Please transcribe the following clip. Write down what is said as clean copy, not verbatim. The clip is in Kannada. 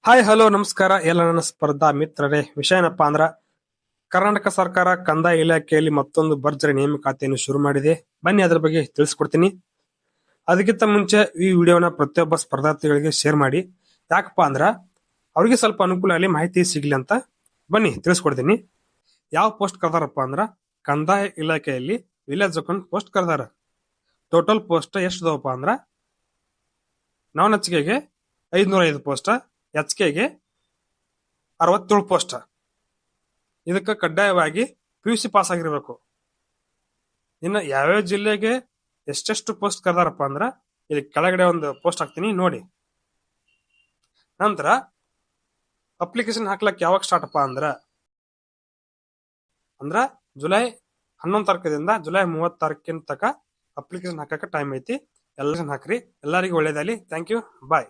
ಹಾಯ್ ಹಲೋ ನಮಸ್ಕಾರ ಎಲ್ಲ ನನ್ನ ಸ್ಪರ್ಧಾ ಮಿತ್ರರೇ. ವಿಷಯ ಏನಪ್ಪಾ ಅಂದ್ರ ಕರ್ನಾಟಕ ಸರ್ಕಾರ ಕಂದಾಯ ಇಲಾಖೆಯಲ್ಲಿ ಮತ್ತೊಂದು ಭರ್ಜರಿ ನೇಮಕಾತಿಯನ್ನು ಶುರು ಮಾಡಿದೆ. ಬನ್ನಿ ಅದ್ರ ಬಗ್ಗೆ ತಿಳಿಸ್ಕೊಡ್ತೀನಿ. ಅದಕ್ಕಿಂತ ಮುಂಚೆ ಈ ವಿಡಿಯೋನ ಪ್ರತಿಯೊಬ್ಬ ಸ್ಪರ್ಧಾರ್ಥಿಗಳಿಗೆ ಶೇರ್ ಮಾಡಿ. ಯಾಕಪ್ಪ ಅಂದ್ರ ಅವ್ರಿಗೆ ಸ್ವಲ್ಪ ಅನುಕೂಲ ಆಗಲಿ, ಮಾಹಿತಿ ಸಿಗ್ಲಿ ಅಂತ. ಬನ್ನಿ ತಿಳಿಸ್ಕೊಡ್ತೀನಿ. ಯಾವ ಪೋಸ್ಟ್ ಕರ್ದಾರಪ್ಪ ಅಂದ್ರ ಕಂದಾಯ ಇಲಾಖೆಯಲ್ಲಿ ವಿಲೇಜ್ ಅಕೌಂಟ್ ಪೋಸ್ಟ್ ಕರ್ದಾರ. ಟೋಟಲ್ ಪೋಸ್ಟ್ ಎಷ್ಟು ಅದಾವಪ್ಪ ಅಂದ್ರ ನಾನ್ ಹಚ್ಕೆಗೆ 505 ಪೋಸ್ಟ್, ಎಚ್ಕೆಗೆ 67 ಪೋಸ್ಟ್. ಇದಕ್ಕೆ ಕಡ್ಡಾಯವಾಗಿ PUC ಪಾಸ್ ಆಗಿರ್ಬೇಕು. ಇನ್ನು ಯಾವ್ಯಾವ ಜಿಲ್ಲೆಗೆ ಎಷ್ಟೆಷ್ಟು ಪೋಸ್ಟ್ ಕರ್ದಾರಪ್ಪ ಅಂದ್ರ ಇಲ್ಲಿ ಕೆಳಗಡೆ ಒಂದು ಪೋಸ್ಟ್ ಹಾಕ್ತೀನಿ ನೋಡಿ. ನಂತರ ಅಪ್ಲಿಕೇಶನ್ ಹಾಕ್ಲಕ್ ಯಾವಾಗ ಸ್ಟಾರ್ಟ್ ಅಪ್ಪ ಅಂದ್ರ ಜುಲೈ 11 ತಾರೀಕಿನಿಂದ ಜುಲೈ 30 ತಾರೀಕಿನ ತನಕ ಅಪ್ಲಿಕೇಶನ್ ಹಾಕಕ್ಕೆ ಟೈಮ್ ಐತಿ. ಎಲ್ಲ ಹಾಕ್ರಿ. ಎಲ್ಲರಿಗೂ ಒಳ್ಳೇದಾಗಲಿ. Thank you. ಬಾಯ್.